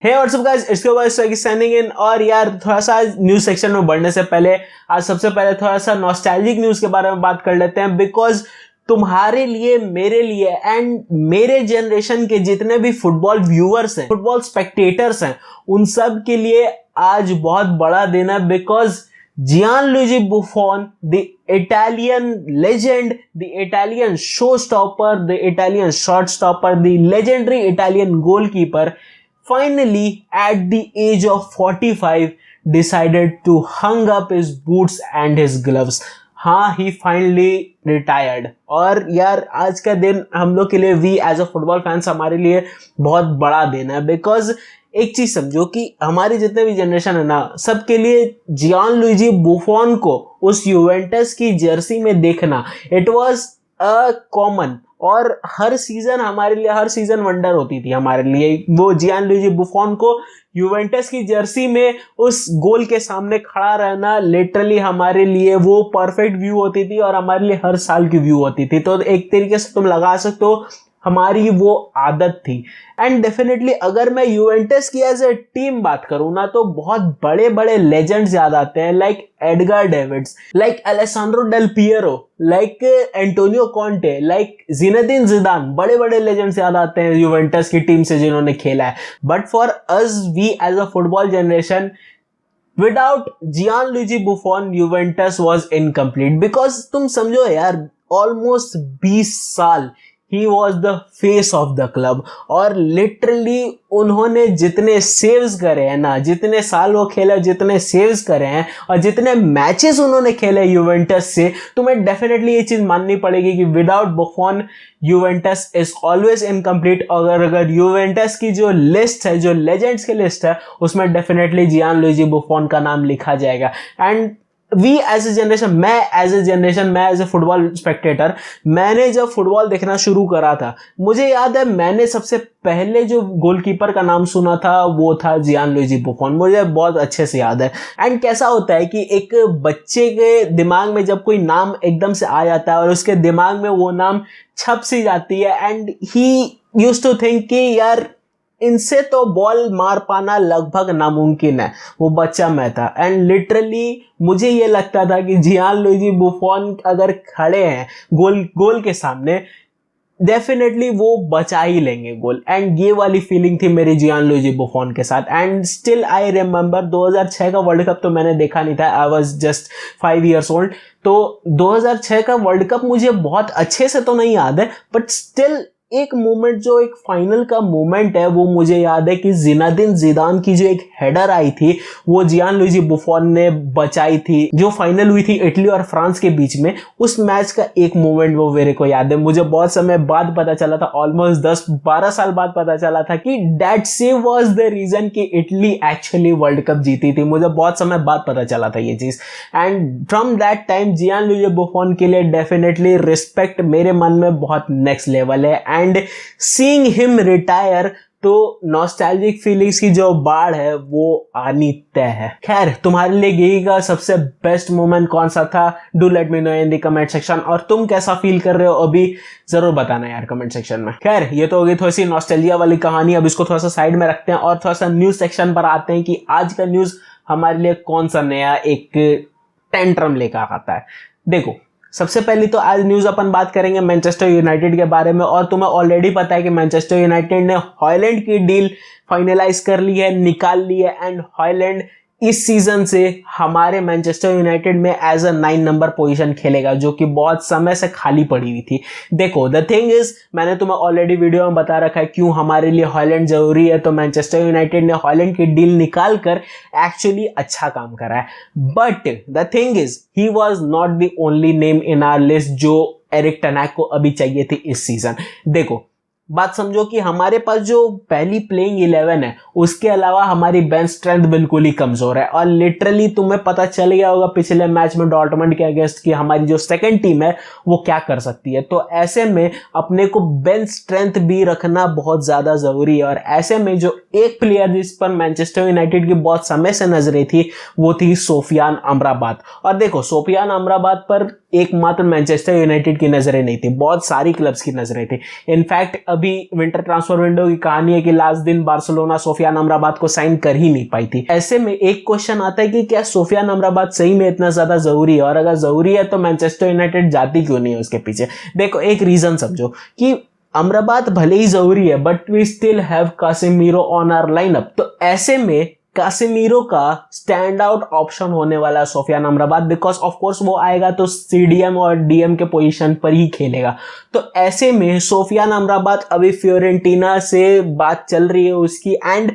Hey what's up guys, it's your boy Swaggy signing in. और यार थोड़ा सा न्यूज सेक्शन में बढ़ने से पहले आज सबसे पहले थोड़ा सा नॉस्टैल्जिक न्यूज के बारे में बात कर लेते हैं। बिकॉज तुम्हारे लिए, मेरे लिए एंड मेरे जनरेशन के जितने भी फुटबॉल व्यूअर्स हैं, फुटबॉल स्पेक्टेटर्स हैं, उन सब के लिए आज बहुत बड़ा दिन है। Because Gianluigi Buffon, the Italian legend, the Italian show stopper, the Italian shot stopper, the legendary Italian goalkeeper, finally at the age of 45 decided to hung up his boots and his gloves. हाँ, he finally retired। और यार आज का दिन हम लोग के लिए, we as a football fans, हमारे लिए बहुत बड़ा दिन है। बिकॉज एक चीज समझो कि हमारी जितने भी जनरेशन है ना, सबके लिए जियानलुइजी बुफॉन को उस यूवेंटस की जर्सी में देखना, इट वाज अ कॉमन। और हर सीजन हमारे लिए, हर सीजन वंडर होती थी हमारे लिए। वो जियानलुइजी बुफॉन को यूवेंटस की जर्सी में उस गोल के सामने खड़ा रहना लिटरली हमारे लिए वो परफेक्ट व्यू होती थी, और हमारे लिए हर साल की व्यू होती थी। तो एक तरीके से तुम लगा सकते हो हमारी वो आदत थी। एंड डेफिनेटली अगर मैं यूवेंटस की एज ए टीम बात करूं ना, तो बहुत बड़े बड़े लेजेंड्स याद आते हैं, like Edgar Davids, like Alessandro Del Piero, like Antonio Conte, like Zinedine Zidane. बड़े बड़े लेजेंड्स याद आते हैं यूवेंटस की टीम से जिन्होंने खेला है। But for us, we as a football generation, without Gianluigi Buffon Juventus was incomplete. Because तुम समझो यार, ऑलमोस्ट 20 साल ही was the face of the club. और लिटरली उन्होंने जितने सेव्स करे हैं ना, जितने साल वो खेले, जितने सेव्स करे हैं और जितने मैचेस उन्होंने खेले यूवेंटस से, तुम्हें डेफिनेटली ये चीज माननी पड़ेगी कि without बुफॉन Juventus is always incomplete. अगर यूवेंटस की जो लिस्ट है, जो लेजेंड्स की लिस्ट है, उसमें डेफिनेटली जियानलुइजी बुफॉन का नाम लिखा जाएगा। And we as a generation, मैं एज ए फुटबॉल स्पेक्टेटर, मैंने जब फुटबॉल देखना शुरू करा था, मुझे याद है मैंने सबसे पहले जो गोलकीपर का नाम सुना था वो था जियानलुइजी बुफॉन। मुझे बहुत अच्छे से याद है। एंड कैसा होता है कि एक बच्चे के दिमाग में जब कोई नाम एकदम से आ जाता है और उसके दिमाग में वो नाम छप सी जाती है, and he used to think कि यार इनसे तो बॉल मार पाना लगभग नामुमकिन है। वो बच्चा मैं था, एंड लिटरली मुझे ये लगता था कि जियानलुइजी बुफॉन अगर खड़े हैं गोल के सामने, डेफिनेटली वो बचा ही लेंगे गोल। एंड ये वाली फीलिंग थी मेरी जियानलुइजी बुफॉन के साथ। एंड स्टिल आई रिमेंबर 2006 का वर्ल्ड कप तो मैंने देखा नहीं था, I was just 5 years old। तो 2006 का वर्ल्ड कप मुझे बहुत अच्छे से तो नहीं याद है, बट स्टिल एक मोमेंट, जो एक फाइनल का मोमेंट है, वो मुझे याद है कि जिनेदिन जिदान की जो एक हेडर आई थी, वो जियानलुइजी बुफॉन ने बचाई थी, जो फाइनल हुई थी इटली और फ्रांस के बीच में। उस मैच का एक मोमेंट वो मेरे को याद है। मुझे बहुत समय बाद पता चला था, ऑलमोस्ट 10-12 साल बाद पता चला था कि that save was the reason कि इटली एक्चुअली वर्ल्ड कप जीती थी। मुझे बहुत समय बाद पता चला था ये चीज। And from that time Gianluigi Buffon के लिए डेफिनेटली रिस्पेक्ट मेरे मन में बहुत नेक्स्ट लेवल है। एंड सीइंग हिम रिटायर, तो नॉस्टैल्जिक फीलिंग्स की जो बाढ़ है वो आनी तय है। खैर, तुम्हारे लिए गेई का सबसे बेस्ट मोमेंट कौन सा था? Do let me know in the comment section. और तुम कैसा फील कर रहे हो अभी, जरूर बताना यार कमेंट सेक्शन में। खैर, ये तो हो गई थोड़ी सी नॉस्टैल्जिया वाली कहानी। अब इसको थोड़ा सा साइड में रखते हैं और थोड़ा सा न्यूज सेक्शन पर आते हैं कि आज का न्यूज हमारे लिए कौन सा नया एक टेंट्रम लेकर आता है। देखो, सबसे पहले तो आज न्यूज अपन बात करेंगे मैनचेस्टर यूनाइटेड के बारे में। और तुम्हें ऑलरेडी पता है कि मैनचेस्टर यूनाइटेड ने हॉयलैंड की डील फाइनलाइज कर ली है, निकाल ली है। एंड हॉयलैंड इस सीजन से हमारे मैनचेस्टर यूनाइटेड में एज अ 9 नंबर पोजीशन खेलेगा, जो कि बहुत समय से खाली पड़ी हुई थी। देखो, द थिंग इज, मैंने तुम्हें ऑलरेडी वीडियो में बता रखा है क्यों हमारे लिए हॉयलैंड जरूरी है। तो मैनचेस्टर यूनाइटेड ने हॉयलैंड की डील निकाल कर एक्चुअली अच्छा काम करा है। But the thing is, he was not the only name in our list जो एरिक टेन हैग को अभी चाहिए थी इस सीजन। देखो, बात समझो कि हमारे पास जो पहली प्लेइंग 11 है, उसके अलावा हमारी बेंच स्ट्रेंथ बिल्कुल ही कमजोर है। और लिटरली तुम्हें पता चल गया होगा पिछले मैच में डॉर्टमंड के अगेंस्ट कि हमारी जो सेकंड टीम है वो क्या कर सकती है। तो ऐसे में अपने को बेंच स्ट्रेंथ भी रखना बहुत ज्यादा जरूरी है। और ऐसे में जो एक प्लेयर जिस पर मैनचेस्टर यूनाइटेड की बहुत समय से नजरें थी, वो थी सोफियान अमराबात। और देखो, सोफियान अमराबात पर एकमात्र मैनचेस्टर यूनाइटेड की नजरें नहीं थी, बहुत सारी क्लब्स की नजरें थी। इनफैक्ट अभी विंटर ट्रांसफर विंडो की कहानी है कि लास्ट दिन बार्सिलोना सोफियान अमराबात को साइन कर ही नहीं पाई थी। ऐसे में एक क्वेश्चन आता है कि क्या सोफियान अमराबात सही में इतना ज्यादा जरूरी है, और अगर जरूरी है तो मैनचेस्टर यूनाइटेड जाती क्यों नहीं है उसके पीछे। देखो एक रीजन समझो कि अमराबात भले ही जरूरी है but we still have Casemiro on our lineup, तो ऐसे में कासिमीरो का स्टैंड आउट ऑप्शन होने वाला है सोफियान अमराबात, बिकॉज ऑफ कोर्स वो आएगा तो सीडीएम और डीएम के पोजीशन पर ही खेलेगा। तो ऐसे में सोफियान अमराबात अभी फ्योरेंटीना से बात चल रही है उसकी, एंड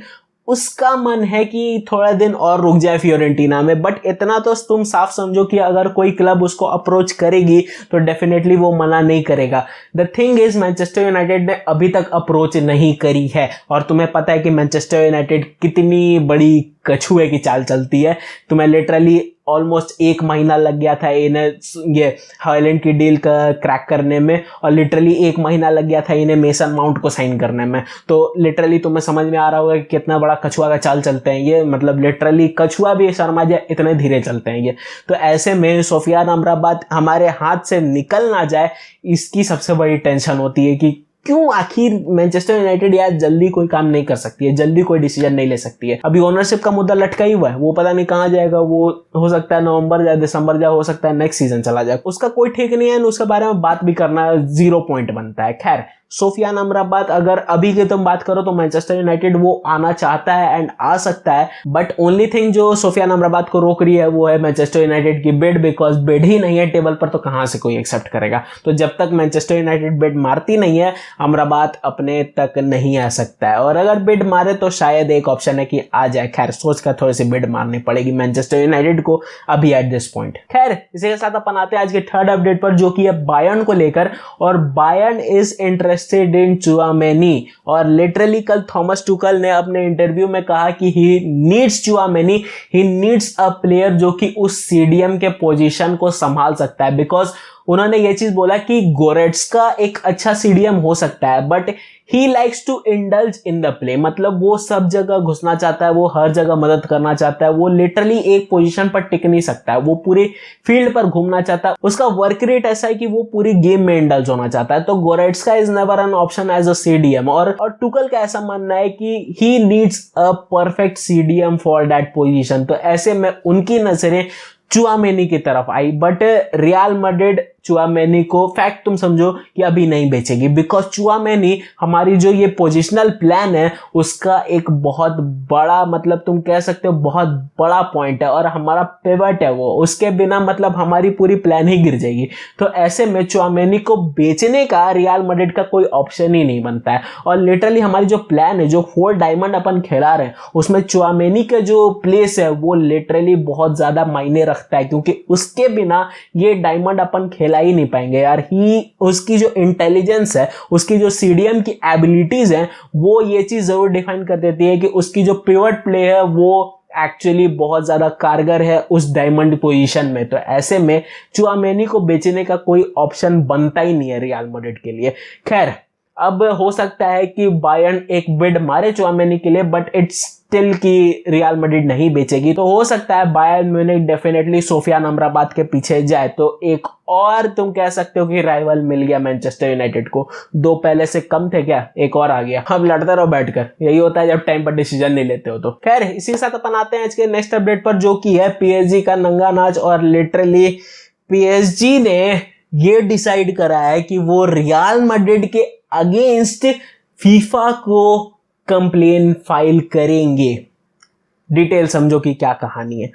उसका मन है कि थोड़ा दिन और रुक जाए फ्योरेंटीना में, बट इतना तो तुम साफ समझो कि अगर कोई क्लब उसको अप्रोच करेगी तो डेफिनेटली वो मना नहीं करेगा। The thing is Manchester United ने अभी तक अप्रोच नहीं करी है, और तुम्हें पता है कि मैनचेस्टर यूनाइटेड कितनी बड़ी कछुए की चाल चलती है। तुम्हें लिटरली ऑलमोस्ट 1 महीना लग गया था इन्हें ये हायलैंड की डील का क्रैक करने में, और लिटरली 1 महीना लग गया था इन्हें मेसन माउंट को साइन करने में। तो लिटरली तुम्हें समझ में आ रहा होगा कि कितना बड़ा कछुआ का चाल चलते हैं ये, मतलब लिटरली कछुआ भी शर्मा जाए इतने धीरे चलते हैं ये। तो ऐसे में सोफियान अमराबात हमारे हाथ से निकल ना जाए, इसकी सबसे बड़ी टेंशन होती है कि क्यों आखिर मैनचेस्टर यूनाइटेड यार जल्दी कोई काम नहीं कर सकती है, जल्दी कोई डिसीजन नहीं ले सकती है। अभी ओनरशिप का मुद्दा लटका ही हुआ है, वो पता नहीं कहां जाएगा, वो हो सकता है नवंबर जाए, दिसंबर जाए, हो सकता है नेक्स्ट सीजन चला जाए, उसका कोई ठीक नहीं है। उसके बारे में बात भी करना 0 पॉइंट बनता है। खैर सोफियान अमराबात अगर अभी की तुम बात करो तो मैनचेस्टर यूनाइटेड वो आना चाहता है एंड आ सकता है, बट ओनली थिंग जो सोफियान अमराबात को रोक रही है वो है मैनचेस्टर यूनाइटेड की बिड, बिकॉज बिड ही नहीं है टेबल पर तो कहां से कोई एक्सेप्ट करेगा। तो जब तक मैनचेस्टर यूनाइटेड बिड मारती नहीं है अमराबात अपने तक नहीं आ सकता है, और अगर बिड मारे तो शायद एक ऑप्शन है कि आ जाए। खैर सोच कर थोड़ी सी बिड मारनी पड़ेगी मैनचेस्टर यूनाइटेड को अभी एट दिस पॉइंट। खैर इसी के साथ अपन आते हैं आज के थर्ड अपडेट पर, जो कि है बायर्न को लेकर, और Bayern is interested in Tchouameni. और लिटरली कल थॉमस टुकल ने अपने इंटरव्यू में कहा कि he needs Tchouameni, he needs a player जो कि उस सीडीएम के पोजीशन को संभाल सकता है, बिकॉज उन्होंने ये चीज बोला कि गोरेट्स्का एक अच्छा सीडीएम हो सकता है but he likes to indulge in the play, मतलब वो सब जगह घुसना चाहता है, वो हर जगह मदद करना चाहता है, वो लिटरली एक पोजीशन पर टिक नहीं सकता है, वो पूरी फील्ड पर घूमना चाहता है। उसका वर्क रेट ऐसा है कि वो पूरी गेम में इंडल्ज होना चाहता है। तो Goretzka is never an option as a CDM, और टुकल का ऐसा मानना है कि he needs a perfect CDM for that position. तो ऐसे में उनकी नजरें चुआमेनी की तरफ आई, बट रियल मैड्रिड चुआमेनी को फैक्ट तुम समझो कि अभी नहीं बेचेगी, बिकॉज चुआमेनी हमारी जो ये पोजिशनल प्लान है उसका एक बहुत बड़ा, मतलब तुम कह सकते हो बहुत बड़ा पॉइंट है, और हमारा पिवट है वो, उसके बिना मतलब हमारी पूरी प्लान ही गिर जाएगी। तो ऐसे में चुआमेनी को बेचने का रियल मैड्रिड का कोई ऑप्शन ही नहीं बनता है। और लिटरली हमारी जो प्लान है, जो 4 डायमंड अपन खेला रहे हैं, उसमें चुआमेनी का जो प्लेस है वो लिटरली बहुत ज्यादा मायने रखता है, क्योंकि उसके बिना ये डायमंड अपन खेला ही नहीं पाएंगे यार। ही उसकी जो इंटेलिजेंस है, उसकी जो सीडीएम की एबिलिटीज हैं, वो ये चीज जरूर डिफाइन कर देती है कि उसकी जो पिवट प्ले है वो एक्चुअली बहुत ज्यादा कारगर है उस डायमंड पोजीशन में। तो ऐसे में चुआमेनी को बेचने का कोई ऑप्शन बनता ही नहीं है रियल मैड्रिड के लिए। खैर अब हो सकता है कि बायर्न एक बिड मारे चुआमेनी के लिए, बट इट्स स्टिल कि रियल मैड्रिड नहीं बेचेगी। तो हो सकता है बायर्न म्यूनिख डेफिनेटली सोफियान अमराबात के पीछे जाए। तो एक और तुम कह सकते हो कि राइवल मिल गया मैनचेस्टर यूनाइटेड को। 2 पहले से कम थे क्या, एक और आ गया। अब लड़ते रहो बैठकर, यही होता है जब टाइम पर डिसीजन नहीं लेते हो तो। खैर इसी के साथ अपन आते हैं आज के नेक्स्ट अपडेट पर, जो कि है पीएसजी का नंगा नाच। और लिटरली पीएसजी ने ये डिसाइड करा है कि वो रियल मैड्रिड के अगेंस्ट फीफा को कंप्लेन फाइल करेंगे। डिटेल समझो कि क्या कहानी है।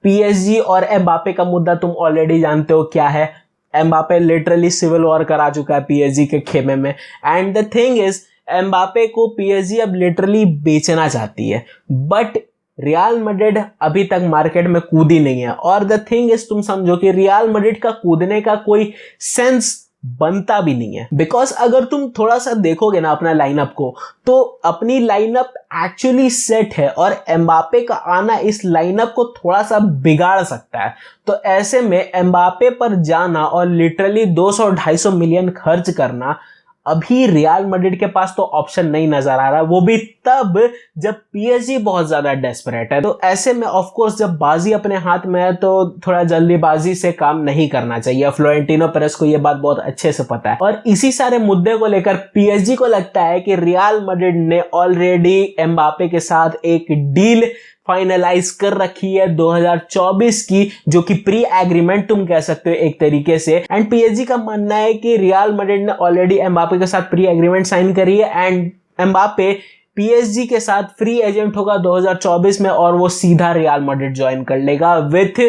पीएसजी और एम्बापे का मुद्दा तुम ऑलरेडी जानते हो क्या है। एम्बापे लिटरली सिविल वॉर करा चुका है पीएसजी के खेमे में, and the thing is Mbappe को पीएसजी अब लिटरली बेचना चाहती है, बट रियल मैड्रिड अभी तक मार्केट में कूदी नहीं है। और द थिंग इज तुम समझो कि रियल मैड्रिड का कूदने का कोई सेंस बनता भी नहीं है, बिकॉज अगर तुम थोड़ा सा देखोगे ना अपना लाइनअप को, तो अपनी लाइनअप एक्चुअली सेट है, और एम्बापे का आना इस लाइनअप को थोड़ा सा बिगाड़ सकता है। तो ऐसे में एम्बापे पर जाना और लिटरली 200-250 मिलियन खर्च करना अभी रियल मैड्रिड के पास तो ऑप्शन नहीं नजर आ रहा, वो भी तब जब पीएसजी बहुत ज्यादा डेस्परेट है। तो ऐसे में ऑफ कोर्स जब बाजी अपने हाथ में है तो थोड़ा जल्दीबाजी से काम नहीं करना चाहिए। फ्लोरेंटिनो पेरेस को ये बात बहुत अच्छे से पता है और इसी सारे मुद्दे को लेकर पीएसजी को लगता है कि रियल मैड्रिड ने ऑलरेडी एम्बापे के साथ एक डील फाइनलाइज कर रखी है 2024 की, जो कि प्री एग्रीमेंट तुम कह सकते हो एक तरीके से। एंड पीएसजी का मानना है कि रियल मैड्रिड ने ऑलरेडी एम्बापे के साथ प्री एग्रीमेंट साइन करी है एंड एम्बापे पीएसजी के साथ फ्री एजेंट होगा 2024 में और वो सीधा रियल मैड्रिड ज्वाइन कर लेगा with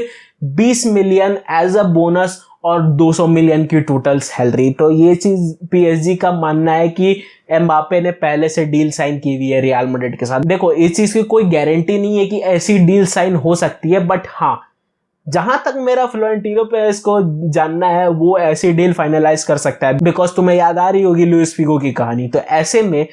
20 million as a bonus और 200 मिलियन की टोटल सैलरी। तो ये चीज पीएसजी का मानना है कि एम्बापे ने पहले से डील साइन की हुई है रियल मैड्रिड के साथ। देखो इस चीज की कोई गारंटी नहीं है कि ऐसी डील साइन हो सकती है, बट हाँ जहां तक मेरा फ्लोरेंटिनो पेरेस को जानना है वो ऐसी डील फाइनलाइज कर सकता है, बिकॉज तुम्हें याद आ रही होगी लुइस फिगो की कहानी। तो ऐसे में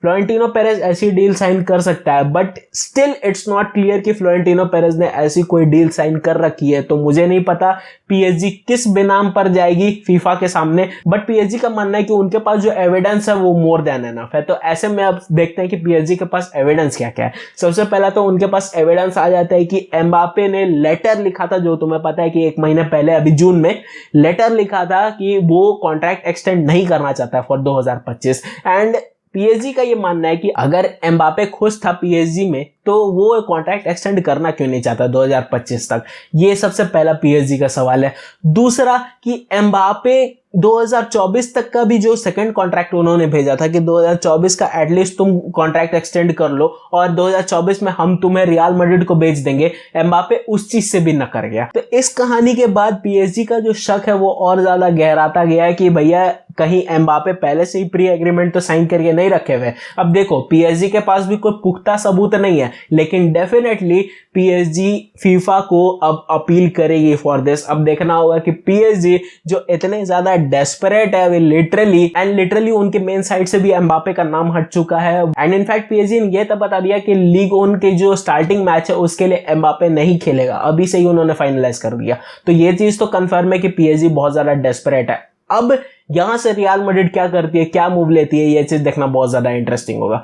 फ्लोरेंटिनो पेरेस ऐसी डील साइन कर सकता है, but still it's not clear कि फ्लोरेंटिनो पेरेस ने ऐसी कोई डील साइन कर रखी है। तो मुझे नहीं पता पीएसजी किस बेनाम पर जाएगी फीफा के सामने, बट पीएसजी का मानना है कि उनके पास जो एविडेंस है वो मोर देन एनफ है। तो ऐसे में अब देखते हैं कि पीएसजी के पास एविडेंस क्या क्या है। सबसे पहला तो उनके पास एविडेंस आ जाता है कि एम्बापे ने लेटर लिखा था, जो तुम्हें पता है कि 1 महीने पहले अभी जून में लेटर लिखा था कि वो कॉन्ट्रैक्ट एक्सटेंड नहीं करना चाहता फॉर 2025। एंड पीएसजी का ये मानना है कि अगर एम्बापे खुश था पीएसजी में तो वो कॉन्ट्रैक्ट एक्सटेंड करना क्यों नहीं चाहता 2025 तक। ये सबसे पहला पीएसजी का सवाल है। दूसरा कि एम्बापे 2024 तक का भी जो सेकंड कॉन्ट्रैक्ट उन्होंने भेजा था कि 2024 का एटलीस्ट तुम कॉन्ट्रैक्ट एक्सटेंड कर लो और 2024 में हम तुम्हें रियल मैड्रिड को बेच देंगे, एम्बापे उस चीज से भी न कर गया। तो इस कहानी के बाद पीएसजी का जो शक है वो और ज्यादा गहराता गया है कि भैया कहीं एम्बापे पहले से ही प्री एग्रीमेंट तो साइन करके नहीं रखे हुए। अब देखो पीएसजी के पास भी कोई पुख्ता सबूत नहीं है, लेकिन डेफिनेटली पीएसजी फीफा को अब अपील करेगी फॉर दिस। अब देखना होगा कि पीएसजी जो इतने ज्यादा डेस्परेट है वे लिटरली उनके मेन साइड से भी एम्बापे का नाम हट चुका है। एंड इनफैक्ट पीएसजी ने यह तक बता दिया कि लीग वन के जो स्टार्टिंग मैच है उसके लिए एम्बापे नहीं खेलेगा, अभी से ही उन्होंने फाइनलाइज कर दिया। तो ये चीज तो कंफर्म है कि पीएसजी बहुत ज्यादा डेस्परेट है। अब यहां से रियल मैड्रिड क्या करती है, क्या मूव लेती है, ये चीज देखना बहुत ज्यादा इंटरेस्टिंग होगा।